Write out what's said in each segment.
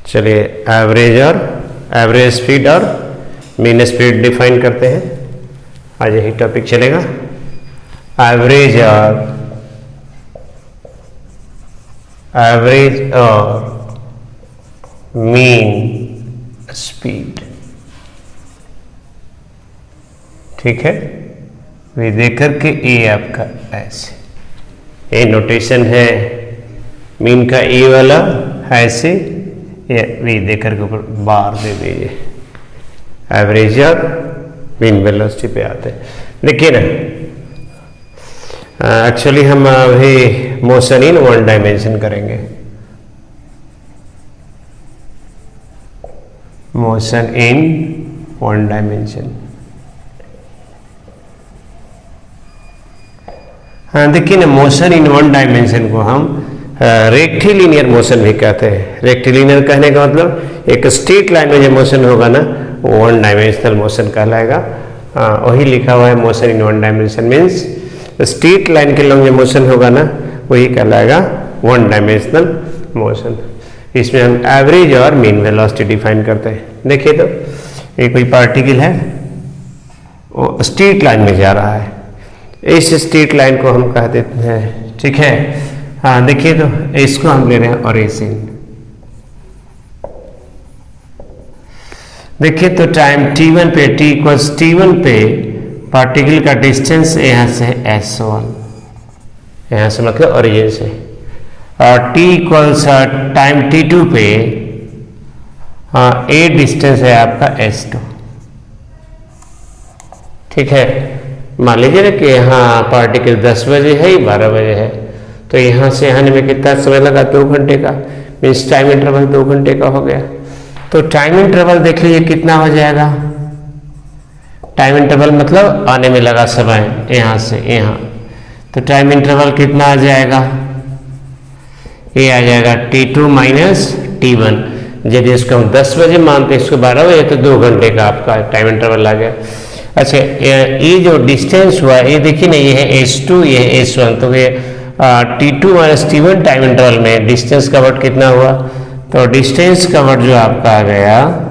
चलिए average speed और mean speed define करते हैं। आज यही टॉपिक चलेगा। एवरेज और मीन स्पीड, ठीक है। वी देकर के ए आपका ऐसे, ए नोटेशन है, मीन का ए वाला ऐसे, ये वी देकर के ऊपर बार दे दीजिए। एवरेज और मीन वेलोसिटी पे आते हैं। देखिए ना, एक्चुअली हम अभी मोशन इन वन डायमेंशन करेंगे। मोशन इन वन डायमेंशन, हाँ देखिए ना, मोशन इन वन डायमेंशन को हम रेक्टिलिनियर मोशन भी कहते हैं। रेक्टिलिनियर कहने का मतलब एक स्ट्रेट लाइन में जो मोशन होगा ना, वो वन डायमेंशनल मोशन कहलाएगा। वही लिखा हुआ है, motion in one dimension means straight line के लॉन्ग जो मोशन होगा ना, वही कहलाएगा वन डायमेंशनल मोशन। इसमें हम एवरेज और मीन वेलोसिटी डिफाइन करते हैं। देखिए तो ये कोई पार्टिकल है, वो स्ट्रेट लाइन में जा रहा है, इस स्ट्रेट लाइन को हम कह देते हैं, ठीक है। हाँ देखिए तो इसको हम ले रहे हैं ओरिजिन। देखिए तो टाइम t1 पे, t इक्वल्स t1 पे पार्टिकल का डिस्टेंस यहाँ से s1, यहाँ से मतलब ओरिजिन से, और t इक्वल्स टाइम t2 पे a डिस्टेंस है आपका s2, ठीक है। मान लीजिए ना कि यहाँ पार्टिकल 10 बजे है, 12 बजे है, तो यहाँ से आने में कितना समय लगा? 2 घंटे का, मीन्स टाइम इंटरवल 2 घंटे का हो गया। तो टाइम इंटरवल देख लीजिए कितना हो जाएगा। टाइम इंटरवल मतलब आने में लगा समय यहाँ से यहाँ, तो टाइम इंटरवल कितना आ जाएगा? ये आ जाएगा t2 माइनस t1। यदि इसको हम 10 बजे मानते हैं, इसको 12 बजे, तो 2 घंटे का आपका टाइम इंटरवल आ गया। अच्छा, ये जो डिस्टेंस हुआ, ये देखिए ना, ये है s2, ये है s1, तो ये t2 minus t1 time interval में डिस्टेंस कवर्ड कितना हुआ? तो डिस्टेंस कवर्ड जो आपका आ गया,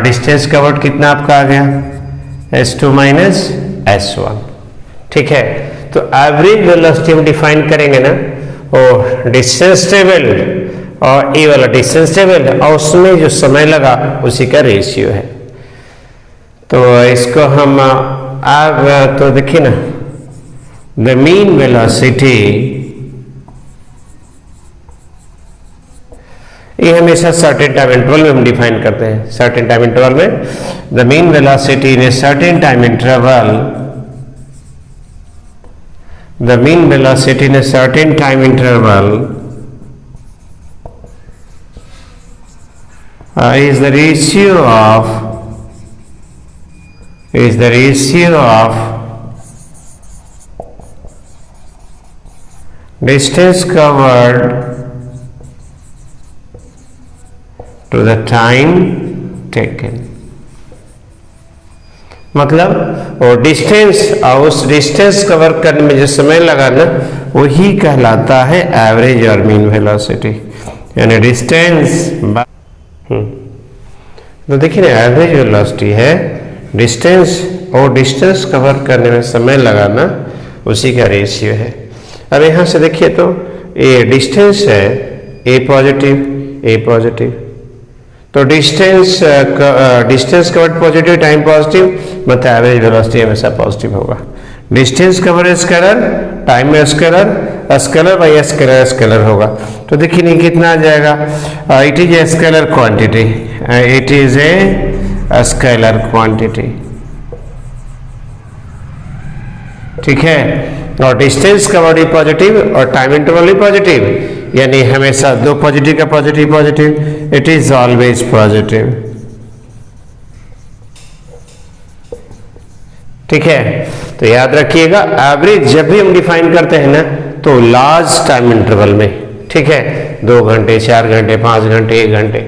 डिस्टेंस कवर्ड कितना आपका आ गया? s2 माइनस s1, ठीक है। तो एवरेज वेलोसिटी हम डिफाइन करेंगे ना, और डिस्टेंस टेबल और ए वाला डिस्टेंस टेबल, और उसमें जो समय लगा उसी का रेशियो है। तो इसको हम तो देखिए ना, द मीन वेलोसिटी, ये हमेशा सर्टेन टाइम इंटरवल में हम डिफाइन करते हैं। सर्टेन टाइम इंटरवल में the mean velocity in a certain time interval, the mean velocity in a certain time interval is the ratio of distance covered to the time taken। मतलब वो distance, और उस distance cover करने में जो समय लगा ना, वही कहलाता है एवरेज और मीन वेलोसिटी, यानी डिस्टेंस। तो देखिए ना, एवरेज वेलोसिटी है डिस्टेंस, और डिस्टेंस कवर करने में समय लगाना उसी का रेशियो है। अब यहाँ से देखिए तो ये डिस्टेंस है, ए पॉजिटिव, तो distance covered positive, time positive, मतलब एवरेज वेलोसिटी हमेशा पॉजिटिव होगा। डिस्टेंस कवर स्केलर, टाइम में scalar, scalar by scalar scalar होगा। तो देखिए नहीं कितना आ जाएगा? It is a scalar quantity, it is a scalar quantity, ठीक है। और डिस्टेंस कवर्ड भी पॉजिटिव और टाइम इंटरवल भी पॉजिटिव, यानी हमेशा दो पॉजिटिव का positive, it is always positive, ठीक है। तो याद रखिएगा, एवरेज जब भी हम डिफाइन करते हैं ना, तो लार्ज टाइम इंटरवल में, ठीक है, 2 घंटे, 4 घंटे, 5 घंटे, 1 घंटे।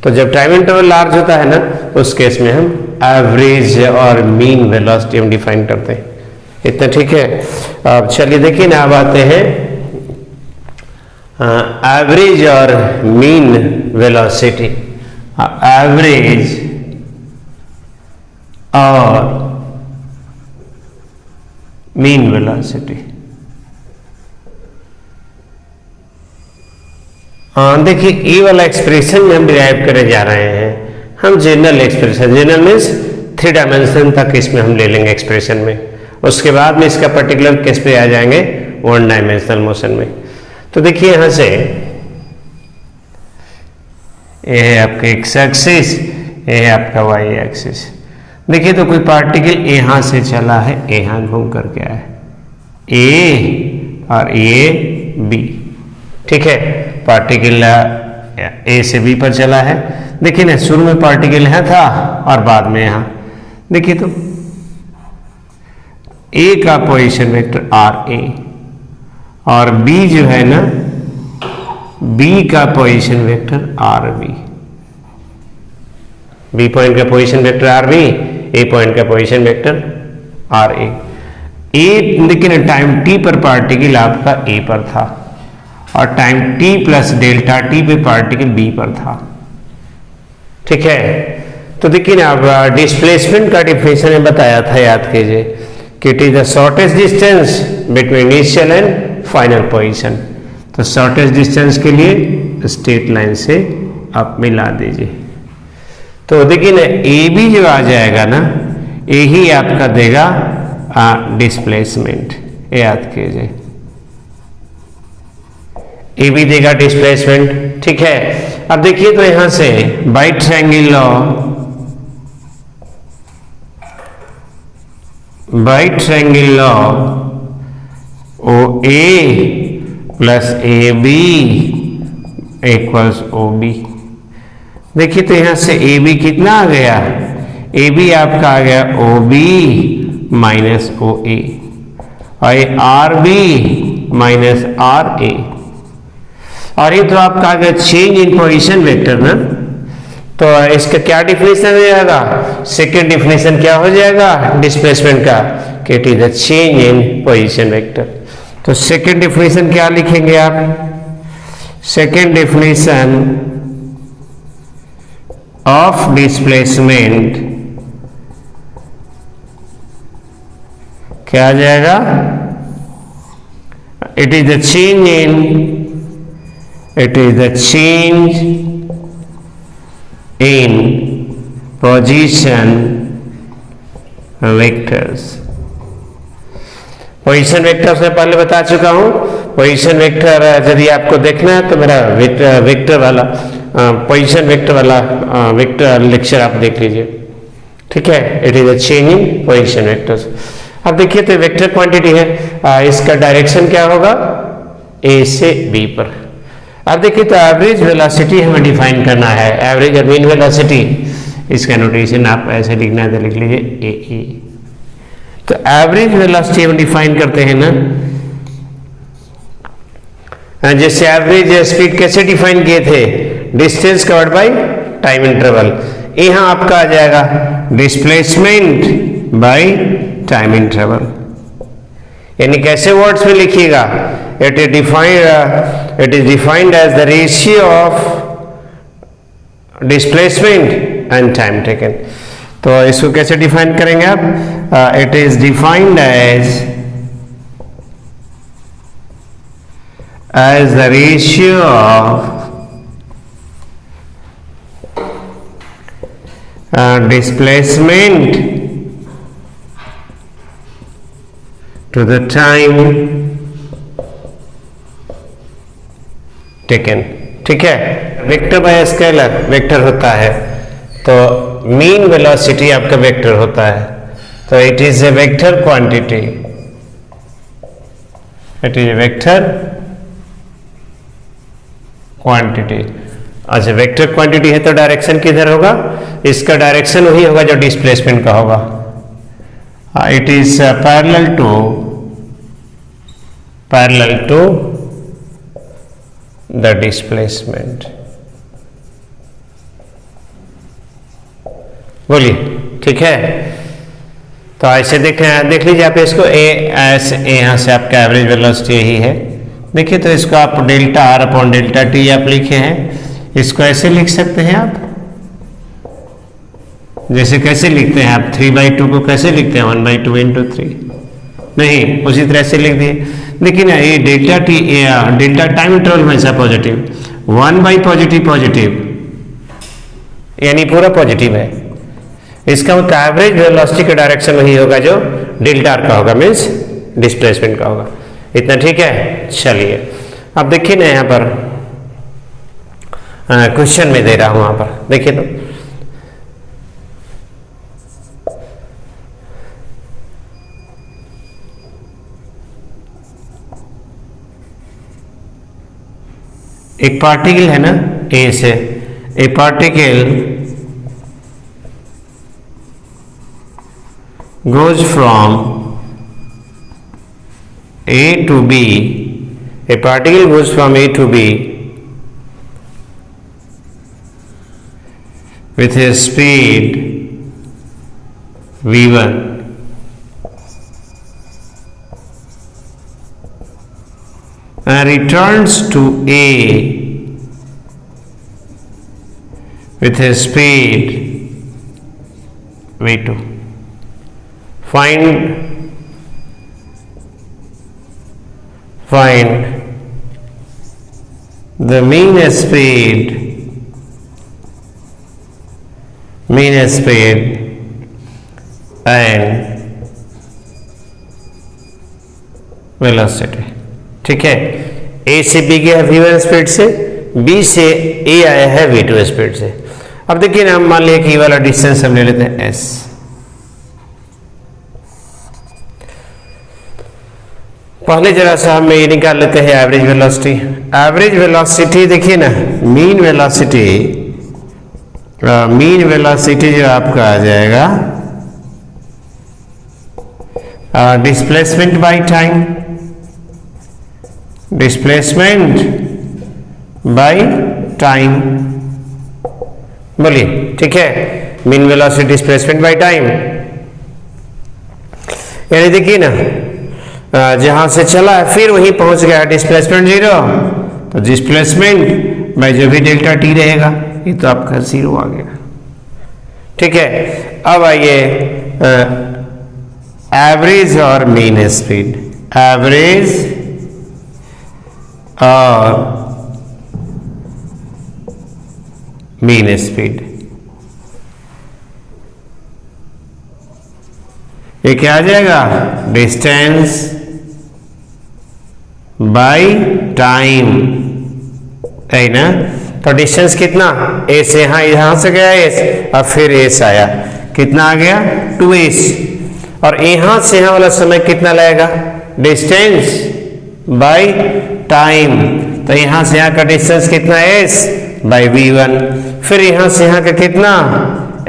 तो जब टाइम इंटरवल लार्ज होता है ना, उस केस में हम एवरेज और मीन वेलोसिटी हम डिफाइन करते हैं। इतना ठीक है। अब चलिए देखिए ना, अब आते हैं एवरेज और मीन वेलोसिटी, एवरेज और मीन वेलोसिटी। देखिए ये वाला एक्सप्रेशन में हम डिराइव करने जा रहे हैं हम general expression, general means 3 dimension तक इसमें हम ले लेंगे एक्सप्रेशन में, उसके बाद में इसका पर्टिकुलर केस पे आ जाएंगे 1 डायमेंशनल मोशन में। तो देखिए यहां से ये है आपका एक्स एक्सिस, ये है आपका वाई एक्सिस। देखिए तो कोई पार्टिकल यहां से चला है, यहां घूम करके आया है, ए और ये बी, ठीक है। पार्टिकल ए से बी पर चला है। देखिए ना शुरू में पार्टिकल यहाँ था और बाद में यहाँ, देखिए तो ए का पोजीशन वेक्टर आर ए और बी जो है ना, बी का position vector R B, B point का position vector R B, A point का पोजीशन वेक्टर आर ए। देखिए टाइम टी पर पार्टिकल आपका ए पर था और time T plus delta T पे पार्टिकल बी पर था, ठीक है। तो देखिए ना अब डिस्प्लेसमेंट का डिफिनेशन में बताया था, याद कीजिए कि it is the shortest distance between initial and final position. तो शॉर्टेस्ट डिस्टेंस के लिए स्ट्रेट लाइन से आप मिला दीजिए। तो देखिए ना ए बी जो आ जाएगा ना, यही आपका देगा डिस्प्लेसमेंट, याद कीजिए ए बी देगा डिस्प्लेसमेंट, ठीक है। अब देखिए तो यहां से by triangle law, by triangle law O A plus A B equals O B. देखिए तो यहां से ए बी कितना आ गया, ए बी आपका आ गया ओ बी माइनस ओ ए और ये R B minus R A, और ये तो आपका आ गया चेंज इन पोजीशन वेक्टर ना। तो इसका क्या डिफिनेशन हो जाएगा, सेकेंड डिफिनेशन क्या हो जाएगा डिस्प्लेसमेंट का, कि it is the change in position vector. तो सेकेंड डिफिनेशन क्या लिखेंगे आप, सेकेंड डिफिनेशन ऑफ डिस्प्लेसमेंट क्या आ जाएगा, it is the change in, it is the change in position vectors। Position vectors मैं पहले बता चुका हूं। पोजीशन वेक्टर यदि आपको देखना है तो मेरा वेक्टर वाला पोजीशन वेक्टर वाला वेक्टर लेक्चर आप देख लीजिए, ठीक है। It is a change in position vectors. अब देखिए तो वेक्टर क्वांटिटी है, इसका डायरेक्शन क्या होगा, ए से बी पर। अब देखिए तो एवरेज वेलोसिटी हमें डिफाइन करना है, एवरेज और मीन वेलोसिटी, इसका नोटेशन आप ऐसे लिखना है तो लिख लीजिए ए ई। तो एवरेज वेलोसिटी हम डिफाइन करते हैं ना, जैसे एवरेज स्पीड कैसे डिफाइन किए थे, distance covered by time interval. यहां आपका आ जाएगा डिस्प्लेसमेंट बाय टाइम इंटरवल, यानी कैसे वर्ड्स में लिखिएगा, it is defined as the ratio of displacement and time taken। तो इसको कैसे डिफाइन करेंगे आप, it is defined as the ratio of displacement to the time taken, ठीक है। वेक्टर बाय स्केलर वेक्टर होता है, तो मीन वेलोसिटी आपका वेक्टर होता है, तो it is a vector quantity, it is a vector quantity. अच्छा वेक्टर क्वांटिटी है तो डायरेक्शन किधर होगा, इसका डायरेक्शन वही होगा जो डिस्प्लेसमेंट का होगा। It is parallel to the displacement। बोलिए, ठीक है। तो ऐसे देख लीजिए आप इसको, ए ऐसे यहां से आपका एवरेज वेलोसिटी यही है, देखिए तो इसको आप delta R upon delta T आप लिखे हैं, इसको ऐसे लिख सकते हैं आप, जैसे कैसे लिखते हैं आप 3/2 को कैसे लिखते हैं 1/2 इंटू 3, नहीं उसी तरह से लिख दिए। लेकिन ये delta T delta time interval हमेशा पॉजिटिव, 1/पॉजिटिव पॉजिटिव यानी पूरा पॉजिटिव है, इसका मतलब एवरेज वेलोसिटी का डायरेक्शन वही होगा जो डेल्टा आर का होगा, मीन्स डिस्प्लेसमेंट का होगा। इतना ठीक है। चलिए अब देखिए ना यहाँ पर क्वेश्चन में दे रहा हूं, वहां पर देखिए तो एक पार्टिकल है ना ए से, ए particle goes from A to B, a particle goes from A to B with a speed v1 and returns to A with a speed v2. Find the mean speed and velocity. ठीक है, ए से B गया v1 speed से, B से ए आया है v2 speed से। अब देखिए ना, हम मान लिया कि ये वाला डिस्टेंस हम ले लेते हैं s। पहले जरा सा हम ये निकाल लेते हैं एवरेज वेलोसिटी। एवरेज वेलोसिटी देखिए ना, मीन वेलोसिटी जो आपका आ जाएगा displacement by time, displacement by time, बोलिए ठीक है। Mean velocity displacement by time, यानी देखिए ना जहां से चला है फिर वहीं पहुंच गया, डिस्प्लेसमेंट 0, तो डिस्प्लेसमेंट बाय जो भी डेल्टा टी रहेगा ये तो आपका 0 आ गया। ठीक है, अब आइए एवरेज और मीन स्पीड, एवरेज और मीन स्पीड, ये क्या आ जाएगा, डिस्टेंस बाय टाइम, है ना। तो डिस्टेंस कितना, ए से यहां से गया एस, और फिर एस आया, कितना आ गया 2s, और यहां से यहां वाला समय कितना लगेगा, डिस्टेंस बाय टाइम, तो यहां से यहां का डिस्टेंस कितना s बाय v1, फिर यहां से यहां का कितना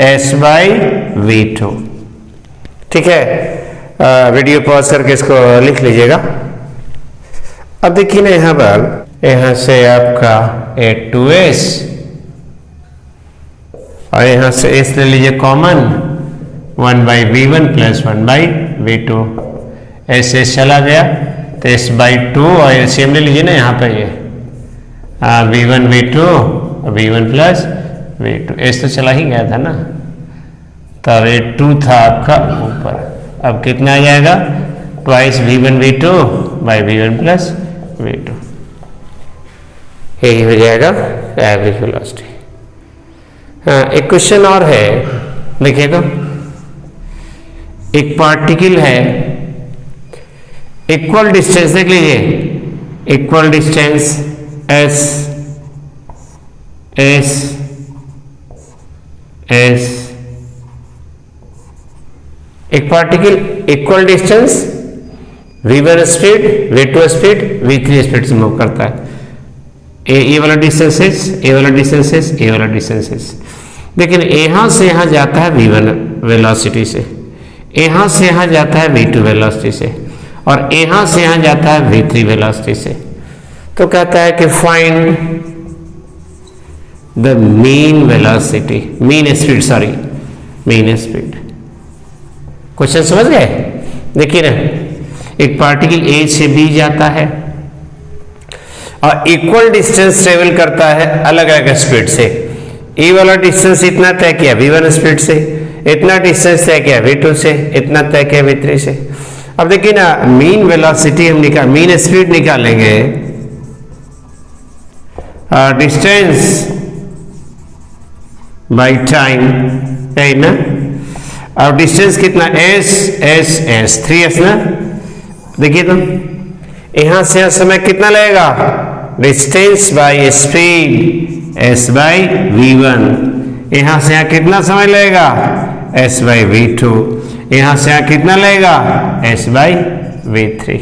s बाय v2। ठीक है, वीडियो पॉज करके इसको लिख लीजिएगा। अब देखिए ना यहां पर, यहां से आपका 2s और यहां से s ले लीजिए कॉमन, 1/v1 प्लस 1/v2, ऐसे चला गया तो s/2 और एलसीएम ले लीजिए ना यहाँ पर, ये v1 v2 v1 plus v2, s तो चला ही गया था ना, तब ये 2 था आपका ऊपर, अब कितना आ जाएगा, twice v1 v2 by v1 plus v2, यही हो जाएगा एवरेज वेलोसिटी। हाँ, एक क्वेश्चन और है, देखिए तो एक पार्टिकल है, इक्वल डिस्टेंस देख लीजिए, equal distance s s s, एक particle equal distance v1 speed v2 speed v3 speed से मूव करता है, ए वाला डिस्टेंस ए वाला डिस्टेंस ए वाला डिस्टेंस, लेकिन यहां से यहां जाता है v1 वेलोसिटी से, यहां से यहां जाता है v2 वेलोसिटी से, और यहां से यहां जाता है v3 वेलोसिटी से। तो कहता है कि find the mean velocity, mean speed, sorry mean speed. Question समझ गए? देखिए ना, एक पार्टिकल ए से बी जाता है, और इक्वल डिस्टेंस ट्रेवल करता है अलग अलग स्पीड से। ए वाला डिस्टेंस इतना तय किया v1 स्पीड से, इतना डिस्टेंस तय किया v2 से, इतना तय किया v3 से। अब देखिए ना, मीन वेलोसिटी हम मीन स्पीड निकालेंगे, डिस्टेंस बाय टाइम, है ना। अब डिस्टेंस कितना s 3s ना। देखिए तो यहां से यहां समय कितना लगेगा, distance by speed s by v1। यहां से यहां कितना समय लगेगा, s बाय v2। यहां से यहां कितना लगेगा, s बाय v3।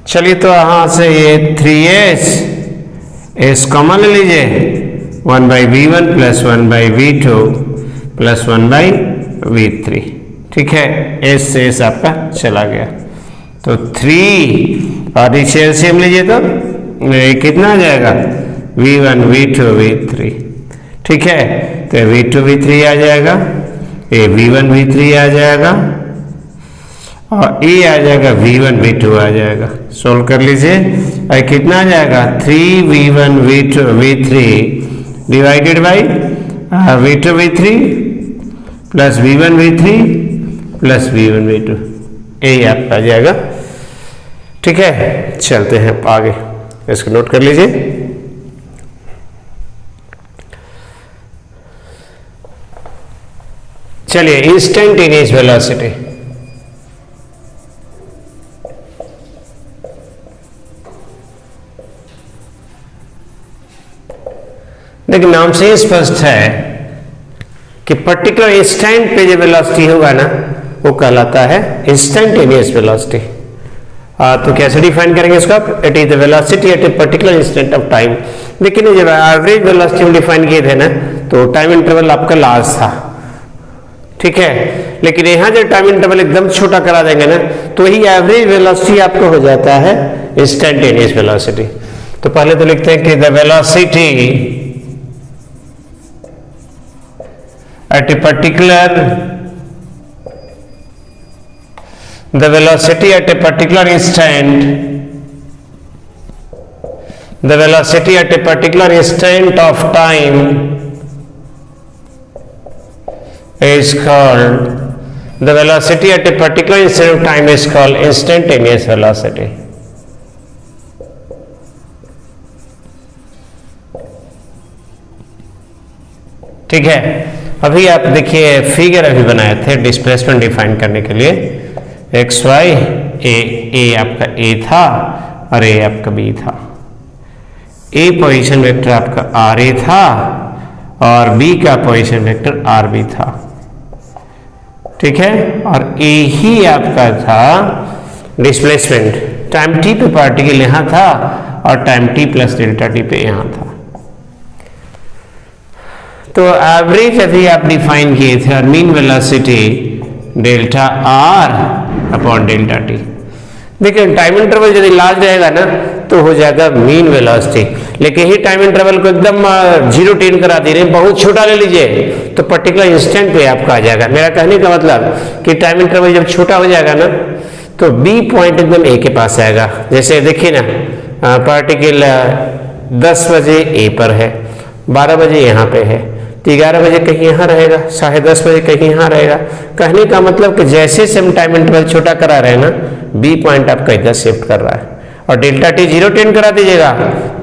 चलिए तो यहां से ये 3s s कॉमन ले लीजिए, 1 by v1 plus 1 by v2 plus 1 by v3। ठीक है, s से s आपका चला गया तो 3 और नीचे एलसीएम लीजिए तो कितना आ जाएगा, v1 v2 v3। ठीक है, तो v2 v3 आ जाएगा, ये v1 v3 आ जाएगा और ये आ जाएगा v1 v2 आ जाएगा। सोल्व कर लीजिए, और कितना आ जाएगा, 3v1 v2 v3 divided by v2 v3 plus v1 v3 plus v1 v2, यही आपका आ जाएगा। ठीक है, चलते हैं आगे, इसको नोट कर लीजिए। चलिए, इंस्टेंटेनियस वेलोसिटी। देखिए, नाम से ही स्पष्ट है कि पर्टिकुलर इंस्टेंट पे जो वेलोसिटी होगा ना, वो कहलाता है इंस्टेंटेनियस वेलोसिटी। तो कैसे डिफाइन करेंगे इसको आप, it is the velocity at a particular instant of time. लेकिन जब एवरेज वेलोसिटी हम डिफाइन किए थे ना, तो टाइम इंटरवल आपका लार्ज था। ठीक है, लेकिन यहां जब टाइम इंटरवल एकदम छोटा करा देंगे ना, तो ही एवरेज वेलोसिटी आपको हो जाता है इंस्टेंटेनियस वेलोसिटी। तो पहले तो लिखते हैं कि the velocity at a particular instant, the velocity at a particular instant of time is called, the velocity at a particular instant of time is called instantaneous velocity। ठीक है, अभी आप देखिए फिगर अभी बनाए थे डिस्प्लेसमेंट डिफाइन करने के लिए, एक्स वाई, ए आपका ए था और ए आपका बी था। ए पोजीशन वेक्टर आपका आर ए था और बी का पोजीशन वेक्टर आर बी था। ठीक है, और ए ही आपका था डिस्प्लेसमेंट, टाइम टी पे पार्टिकल यहां था और time T plus delta T पे यहां था। तो एवरेज अभी आप डिफाइन किए थे, और mean velocity delta R upon delta T. देखिए, टाइम इंटरवल यदि लार्ज रहेगा ना, तो हो जाएगा मीन वेलोसिटी। लेकिन ही टाइम इंटरवल को एकदम 0 10 करा दे रहे, बहुत छोटा ले लीजिए, तो पर्टिकुलर इंस्टेंट पे आपका आ जाएगा। मेरा कहने का मतलब कि टाइम इंटरवल जब छोटा हो जाएगा ना, तो बी पॉइंट एकदम ए के पास आएगा। जैसे देखिए ना, पार्टिकल 10 बजे ए पर है, 12 बजे यहाँ पे है, तो 11 बजे कहीं यहाँ रहेगा, 10:30 बजे कहीं यहाँ रहेगा। कहने का मतलब कि जैसे से हम टाइम इंटरवल छोटा करा रहे हैं ना, बी पॉइंट आपका इधर शिफ्ट कर रहा है। और डेल्टा टी 0 10 करा दीजिएगा,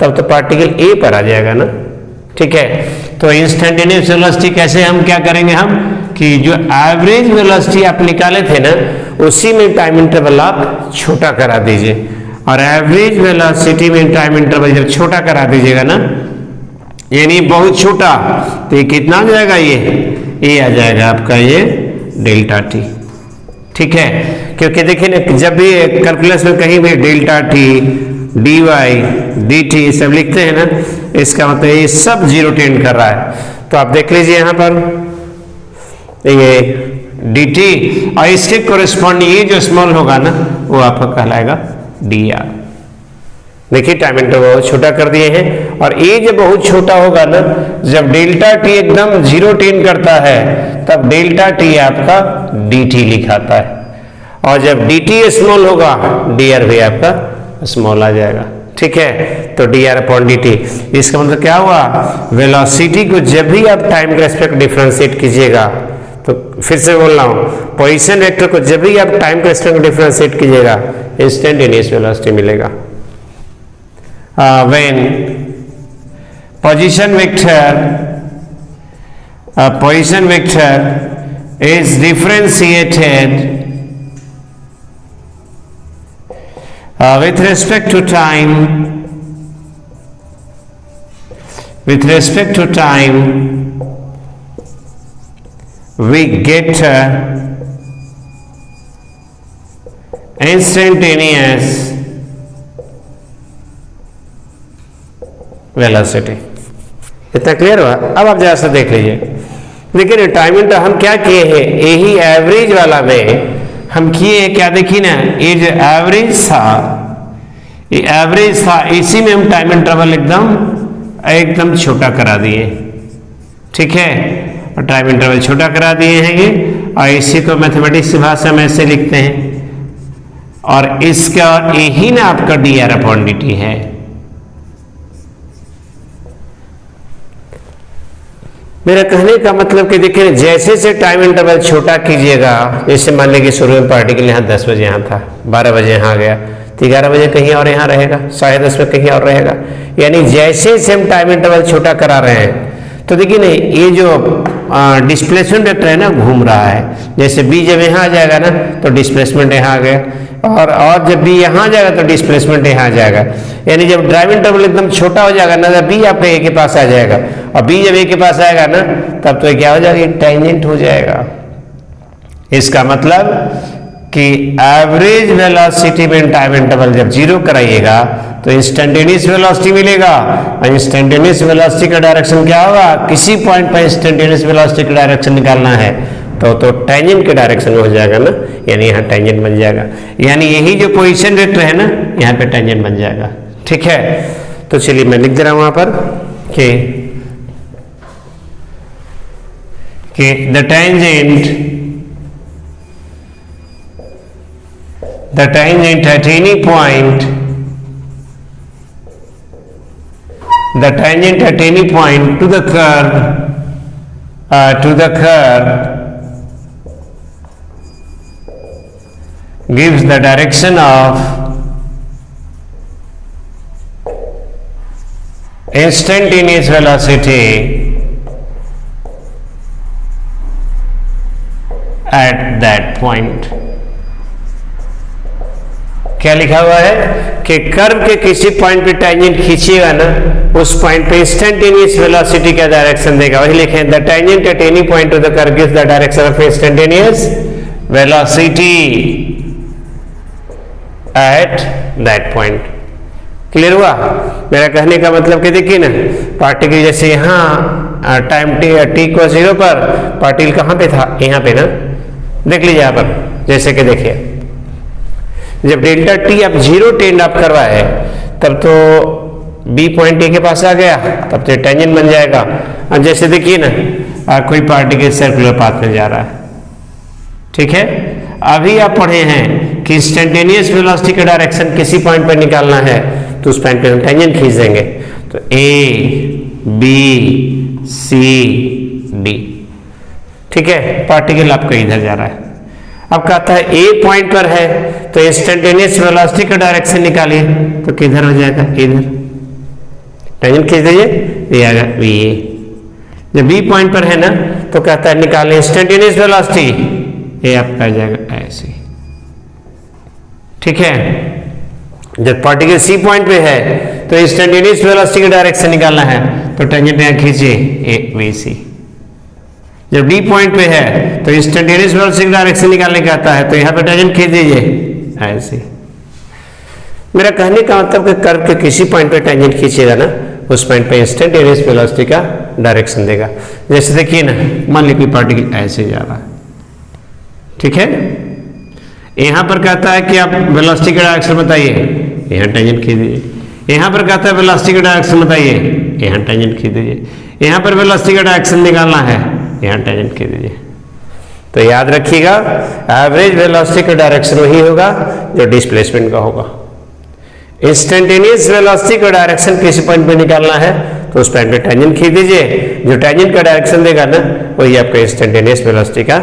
तब तो पार्टिकल ए पर आ जाएगा ना। ठीक है, तो इंस्टेंटेनियस वेलोसिटी कैसे हम क्या करेंगे, हम कि जो एवरेज वेलोसिटी आप निकाले थे ना, उसी में टाइम इंटरवल आप छोटा करा दीजिए। और एवरेज वेलोसिटी में टाइम इंटरवल जब छोटा करा दीजिएगा ना, यानी बहुत छोटा, तो ये कितना आ जाएगा, ये आ जाएगा आपका ये डेल्टा टी। ठीक है, क्योंकि देखिए ना, जब भी कैलकुलस में कहीं भी delta T, D Y, D T सब लिखते हैं ना, इसका मतलब ये सब 0 10 कर रहा है। तो आप देख लीजिए यहाँ पर ये डी टी, और इसके कोरिस्पॉन्डिंग ये जो स्मॉल होगा ना, वो आपका कहलाएगा डी आर। देखिए, टाइम इंटरवल छोटा कर दिए हैं, और ए जब बहुत छोटा होगा ना, जब डेल्टा टी एकदम 0 10 करता है, तब डेल्टा टी आपका डी टी लिखाता है। और जब डी टी स्मॉल होगा, डी आर भी आपका स्मॉल आ जाएगा। ठीक है, तो dr/dt। इसका मतलब क्या हुआ, वेलोसिटी को जब भी आप टाइम के रेस्पेक्ट डिफरेंशिएट कीजिएगा, तो फिर से बोल रहा हूं, पोजीशन वेक्टर को जब भी आप टाइम के रेस्पेक्ट डिफरेंशिएट कीजिएगा इंस्टेंटेनियस वेलोसिटी मिलेगा। When position vector is differentiated with respect to time, we get instantaneous velocity। इतना क्लियर हुआ? अब आप जरा सा देख लीजिए। देखिए टाइम इंटर हम क्या किए हैं, यही एवरेज वाला में हम किए क्या, देखिए ना, ये जो एवरेज था, इसी में हम टाइम इंटरवल एकदम छोटा करा दिए, ठीक है, और टाइम इंटरवल छोटा करा दिए हैं ये, और इसी को मैथमेटिक्स की भाषा में ऐसे लिखते हैं, और इसका यही ना आपका dr/dt है। मेरा कहने का मतलब कि देखिए जैसे से टाइम इंटरवल छोटा कीजिएगा, जैसे मान लीजिए शुरू में पार्टिकल यहाँ 10 बजे यहाँ था, 12 बजे यहाँ गया, तो 11 बजे कहीं और यहाँ रहेगा, 10:30 में कहीं और रहेगा, यानी जैसे से हम टाइम इंटरवल छोटा करा रहे हैं, तो देखिए नहीं, ये जो डिस्प्लेसमेंट वेक्टर है ना घूम रहा है, जैसे बी जब यहाँ आ जाएगा ना तो डिस्प्लेसमेंट यहाँ आ गया, और जब बी यहाँ आ जाएगा तो डिस्प्लेसमेंट यहाँ आ जाएगा, यानी जब टाइम इंटरवल एकदम छोटा हो जाएगा ना, जब बी आपके ए के पास आ जाएगा, और बी जब ए के पास आएगा ना तब तो क्या हो जाएगा, टेंजेंट हो जाएगा। इसका मतलब कि एवरेज वेलोसिटी में टाइम इंटरवल जब 0 कराइएगा तो इंस्टेंटेनियस वेलोसिटी मिलेगा, और इंस्टेंटेनियस वेलोसिटी का डायरेक्शन क्या होगा, किसी पॉइंट पर इंस्टेंटेनियस वेलोसिटी का डायरेक्शन निकालना है तो टेंजेंट के डायरेक्शन में हो जाएगा ना, यानी यहाँ टेंजेंट बन जाएगा, यानी यही जो पोजीशन वेक्टर है ना यहाँ पे टेंजेंट बन जाएगा, ठीक है। तो चलिए मैं लिख दे रहा हूं वहां पर कि the tangent at any point, the tangent at any point to the curve gives the direction of instantaneous velocity at that point। क्या लिखा हुआ है कि कर्व के किसी पॉइंट पे टेंजेंट खींचिएगा ना, उस पॉइंट पे इंस्टेंटेनियस वेलोसिटी का डायरेक्शन देगा, वही लिखें, the tangent at any point two the curve gives the direction of instantaneous velocity at that point. Clear हुआ? मेरा कहने का मतलब कि देखिए ना, पार्टिकल जैसे यहाँ टाइम टी को 0 पर पार्टिकल कहाँ पे था, यहाँ पे ना, देख लीजिए यहाँ पर, जैसे कि देखिए जब डेल्टा टी आप 0 टेंड आप करवाए तब तो बी पॉइंट ए के पास आ गया, तब तो टेंजेंट बन जाएगा। अब जैसे देखिए ना कोई पार्टिकल सर्कुलर पाथ में जा रहा है, ठीक है, अभी आप पढ़े हैं कि इंस्टेंटेनियस वेलोसिटी का डायरेक्शन किसी पॉइंट पर निकालना है तो उस पॉइंट पे हम टेंजेंट खींच देंगे, तो ए बी सी डी, ठीक है, पार्टिकल आपका इधर जा रहा है। अब कहता है ए पॉइंट पर है तो इंस्टेंटेनियस वेलोसिटी का डायरेक्शन निकालिए, तो किधर हो जाएगा, इधर, टेंजेंट खींच दीजिए, ये आएगा वी ए। जब बी पॉइंट पर है ना तो कहता है निकालें इंस्टेंटेनियस वेलोसिटी, ये आपका आ जाएगा ऐसे, ठीक है। जब पार्टिकल सी पॉइंट पे है तो इंस्टेंटेनियस वेलोसिटी का डायरेक्शन निकालना है तो टेंजेंट यहां खींचिए, ए वी सी। जब डी पॉइंट पे है तो इंस्टेंटेनियस वेलोसिटी का डायरेक्शन निकालने का आता है तो यहां पे टेंजेंट खींच दीजिए ऐसे। मेरा कहने का मतलब कि कर्व के किसी पॉइंट पे टेंजेंट खींचेगा ना, उस पॉइंट पे इंस्टेंटेनियस वेलोसिटी का डायरेक्शन देगा। जैसे देखिए ना, मान लीजिए कोई पार्टिकल ऐसे जा रहा है, ठीक है, यहां पर कहता है कि आप वेलोसिटी का डायरेक्शन बताइए, यहां टेंजेंट खींच दीजिए। यहां पर कहता है वेलोसिटी का डायरेक्शन बताइए, यहां टेंजेंट खींच दीजिए। यहां पर वेलोसिटी का डायरेक्शन निकालना है, यहां टेंजेंट खींच दीजिए। तो याद रखिएगा एवरेज वेलोसिटी का डायरेक्शन वही होगा जो डिस्प्लेसमेंट का होगा। इंस्टेंटेनियस वेलोसिटी का डायरेक्शन किसी पॉइंट पे निकालना है तो उस पॉइंट पे टेंजेंट खींच दीजिए, जो टेंजेंट का डायरेक्शन देगा ना वही आपका इंस्टेंटेनियस वेलोसिटी का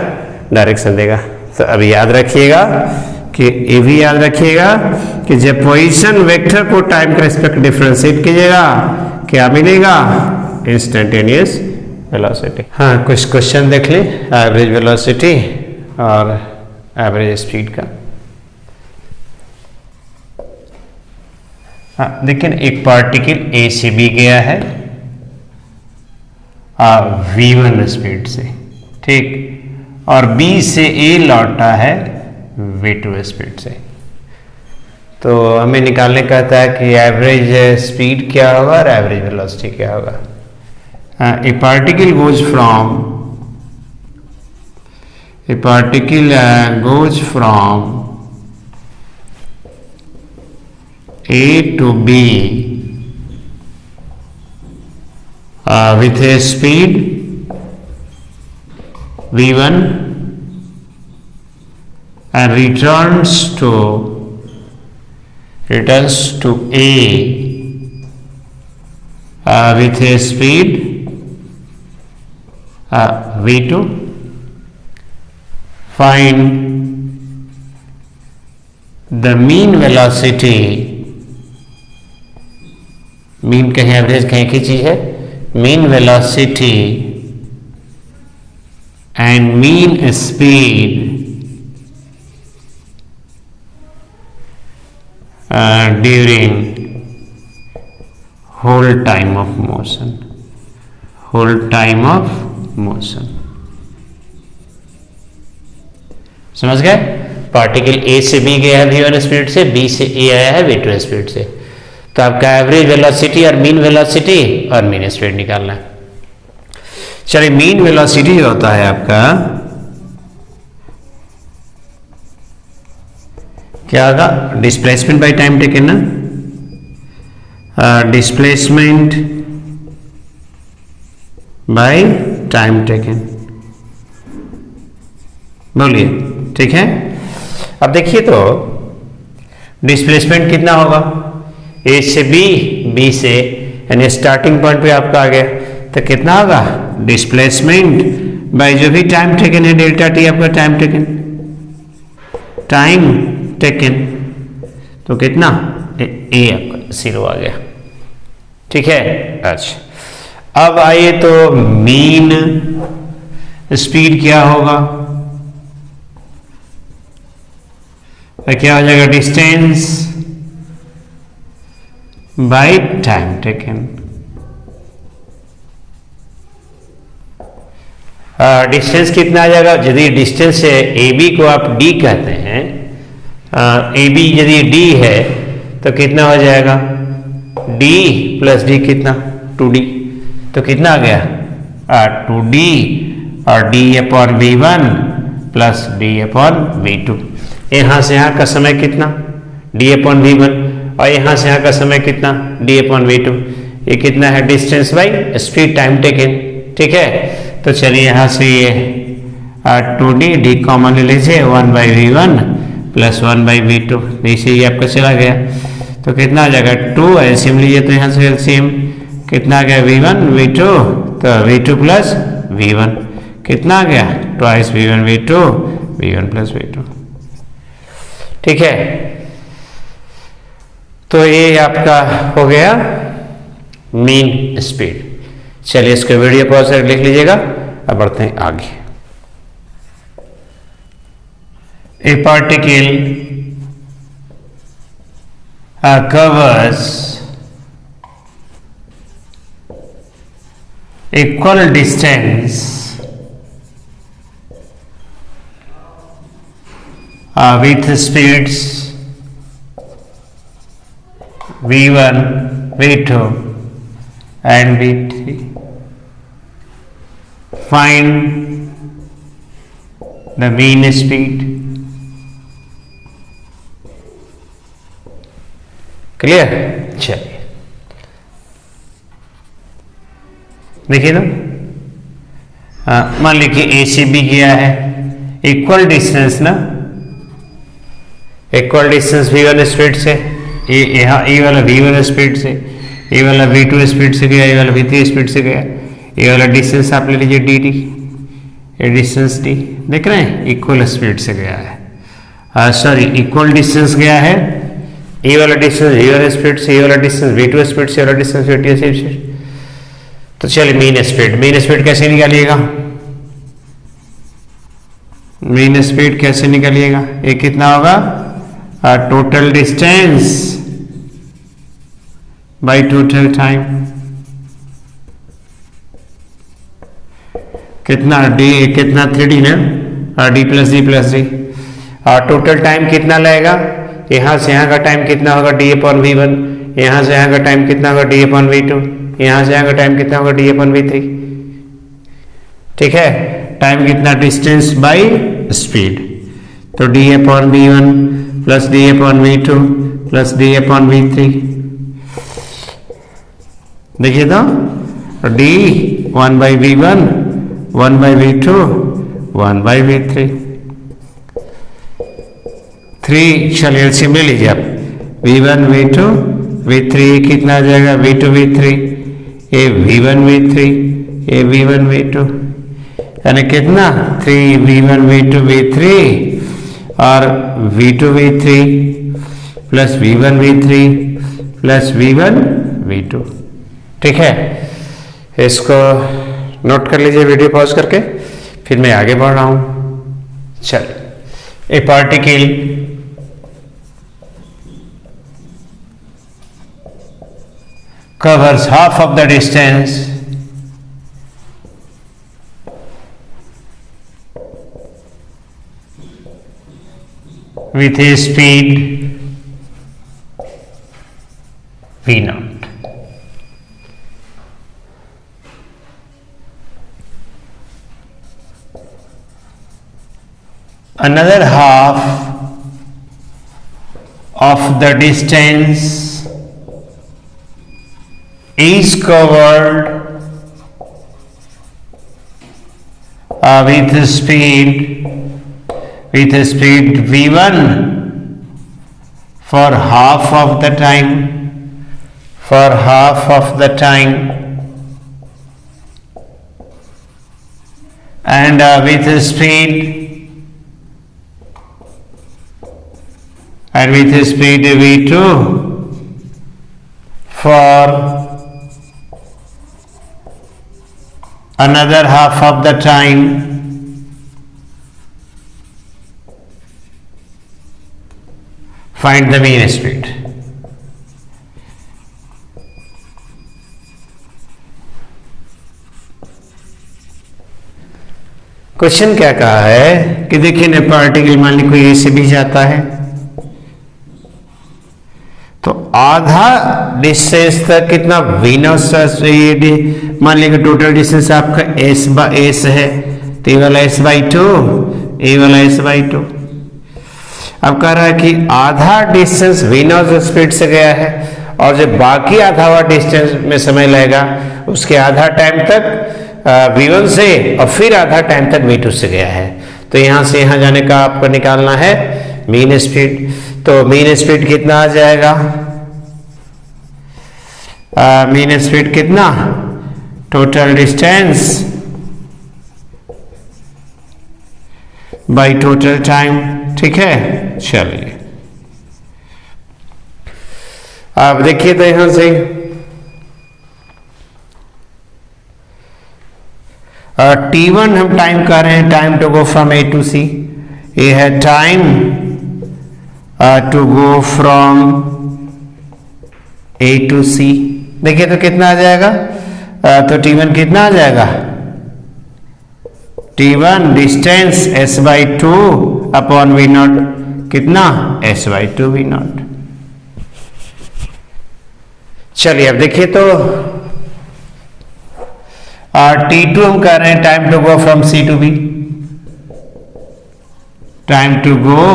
डायरेक्शन देगा। तो अभी याद रखिएगा कि ये भी याद रखिएगा कि जब पोजीशन वेक्टर को टाइम के रिस्पेक्ट डिफरेंशिएट कीजिएगा क्या मिलेगा, इंस्टेंटेनियस वेलोसिटी। हाँ, कुछ क्वेश्चन देख ले एवरेज वेलोसिटी और एवरेज स्पीड का। हाँ, लेकिन एक पार्टिकल ए से बी गया है v1 स्पीड से, ठीक, और बी से ए लौटा है v2 स्पीड से। तो हमें निकालने कहता है कि एवरेज स्पीड क्या होगा और एवरेज वेलोसिटी क्या होगा। ए particle goes from A to B with a speed v1 and returns to A with a speed v2. Find the mean velocity, mean कहीं एवरेज कहीं की चीज है, mean velocity and mean speed during whole time of motion. समझ गए? Particle A से B गया है v1 स्पीड से, बी से ए आया है v2 स्पीड से। तो आपका एवरेज वेलोसिटी और मीन वेलोसिटी और मीन स्पीड निकालना है। चलिए, मीन वेलोसिटी जो होता है आपका क्या होगा, डिस्प्लेसमेंट बाय टाइम टेकन ना, डिस्प्लेसमेंट बाय टाइम टेकन, बोलिए, ठीक है। अब देखिए तो डिस्प्लेसमेंट कितना होगा, ए से बी, बी से यानी स्टार्टिंग पॉइंट पे आपका आ गया, तो कितना होगा डिस्प्लेसमेंट बाय जो भी टाइम टेकन है, डेल्टा टी आपका टाइम टेकन, तो कितना ए आपका 0 आ गया, ठीक है। अच्छा, अब आइए तो मीन स्पीड क्या होगा, क्या हो जाएगा, distance by time taken. Distance कितना आ जाएगा, यदि डिस्टेंस है ए बी को आप डी कहते हैं, ए बी यदि डी है तो कितना हो जाएगा, डी प्लस डी कितना 2d, तो कितना आ गया 2d और d upon v1 plus d upon v2। यहाँ से यहाँ का समय कितना d अपॉन v1 और यहाँ से यहाँ का समय कितना d अपॉन v2, ये कितना है distance by speed time taken, ठीक है। तो चलिए यहाँ से ये 2d d कॉमन ले लीजिए, 1/v1 प्लस 1/v2, जैसे ये आपका चला गया तो कितना आ जाएगा 2, एलसीएम लीजिए तो यहाँ से एलसीएम कितना आ गया v1 v2, तो v2 प्लस v1 कितना आ गया twice v1 v2 v1 plus v2, ठीक है। तो ये आपका हो गया मीन स्पीड। चलिए इसको वीडियो पॉज कर लिख लीजिएगा। अब बढ़ते हैं आगे। ए particle covers equal distance with speeds v1, v2 and v3. Find the mean speed. Clear? चलिए देखिए ना, मान लीजिए ए से बी गया है, इक्वल डिस्टेंस ना, इक्वल डिस्टेंस v1 स्पीड से, यहाँ ए वाला V1 स्पीड से, ए वाला V2 स्पीड से गया, ए वाला V3 स्पीड से गया, ए वाला डिस्टेंस आप ले लीजिए डी डी, ये डिस्टेंस डी, देख रहे हैं इक्वल स्पीड से गया है, सॉरी इक्वल डिस्टेंस गया है, ए वाला डिस्टेंस V1 स्पीड से, ए वाला डिस्टेंस V2 स्पीड से, ए वाला डिस्टेंस V2 स्पीड से। तो चलिए मीन स्पीड कैसे निकालिएगा, मीन स्पीड कैसे निकालिएगा, ये कितना होगा, total distance by total time, कितना डी, कितना 3D ना, डी प्लस डी, और टोटल टाइम कितना लगेगा, यहाँ से यहाँ का टाइम कितना होगा D/V1, यहाँ से यहाँ का टाइम कितना होगा D/V2, यहाँ से यहाँ का टाइम कितना होगा D/V3। ठीक है, टाइम कितना, डिस्टेंस बाय स्पीड, तो D/V1 plus D/V2 plus D/V3, देखिए तो D 1/V1 1/V2 1/V3, 3, चलिए एलसीएम ले लीजिए आप, V1 V2 V3 कितना आ जाएगा, V2 V3, ये V1 V3, ये V1 V2, यानी कितना 3V1 V2 V3 और V2 V3 plus V1 V3 plus V1 V2। ठीक है, इसको नोट कर लीजिए वीडियो पॉज करके, फिर मैं आगे बढ़ रहा हूं। चलिए, ए particle covers half of the distance with a speed V0. Another half of the distance is covered with speed V1 for half of the time, and with speed V2 for another half of the time, find the mean speed. Question क्या कहा है कि देखिए ना, particle मान ली कोई ए से भी जाता है तो आधा डिस्टेंस तक कितना V0 से, मान लीजिए टोटल डिस्टेंस आपका S है, तो ये वाला S/2, ये वाला S/2। अब कह रहा है कि आधा डिस्टेंस V0 स्पीड से गया है और जो बाकी आधा हुआ डिस्टेंस में समय लगेगा उसके आधा टाइम तक V1 से और फिर आधा टाइम तक V2 से गया है। तो यहाँ से यहाँ जाने का आपको निकालना है मीन स्पीड। तो मीन स्पीड कितना आ जाएगा, मीन स्पीड कितना, total distance by total time. ठीक है, चलिए आप देखिए तो यहां से T1 हम टाइम कर रहे हैं, time to go from A to C। ये है time to go from A to C। देखिए तो कितना आ जाएगा, तो T1 कितना आ जाएगा, T1 distance S/2 upon V0 कितना, S/2 V0। चलिए अब देखिए तो T2 हम कर रहे हैं time to go from C to B, time to go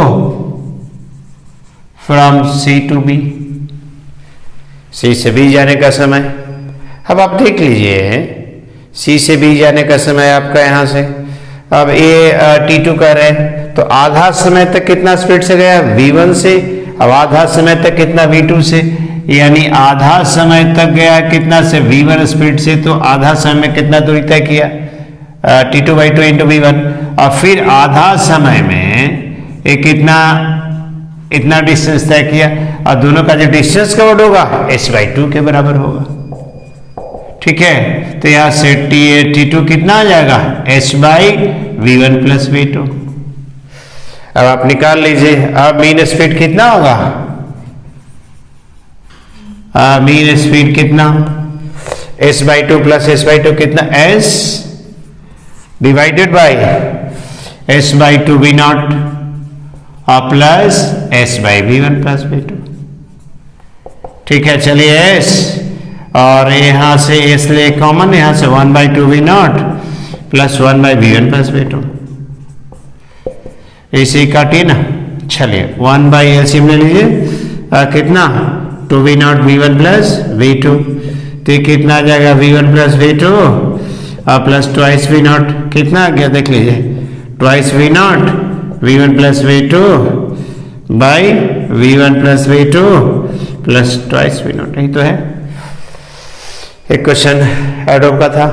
from C to B, C से B जाने का समय। अब आप देख लीजिए C से B जाने का समय आपका यहां से, अब ये T2 कर रहे हैं तो आधा समय तक कितना स्पीड से गया, V1 से अब आधा समय तक कितना V2 से, यानी आधा समय तक गया कितना से V1 स्पीड से, तो आधा समय में कितना दूरी तय किया T2/2 इंटू V1, और फिर आधा समय में एक कितना इतना डिस्टेंस तय किया, और दोनों का जो डिस्टेंस कवर्ड होगा h/2 के बराबर होगा। ठीक है, तो यहां से T2 कितना आ जाएगा h/V1 प्लस V2। अब आप निकाल लीजिए, अब मीन स्पीड कितना होगा, मीन स्पीड कितना h/2 प्लस h/2 कितना s divided by h/2 V0 और प्लस s/V1 प्लस V2। ठीक है, चलिए s, और यहां से s ले कॉमन, यहां से 1/2 V0 plus 1/V1 plus V2, इसे काटिए ना। चलिए 1/LCM ले लीजिए, कितना 2V0 V1 प्लस V2, तो कितना आ जाएगा V1 प्लस V2 और प्लस ट्वाइस V0, कितना आ गया देख लीजिए, twice V0 V1 plus V2 by V1 plus V2 plus twice V0। यही तो है, एक क्वेश्चन एडोब का था।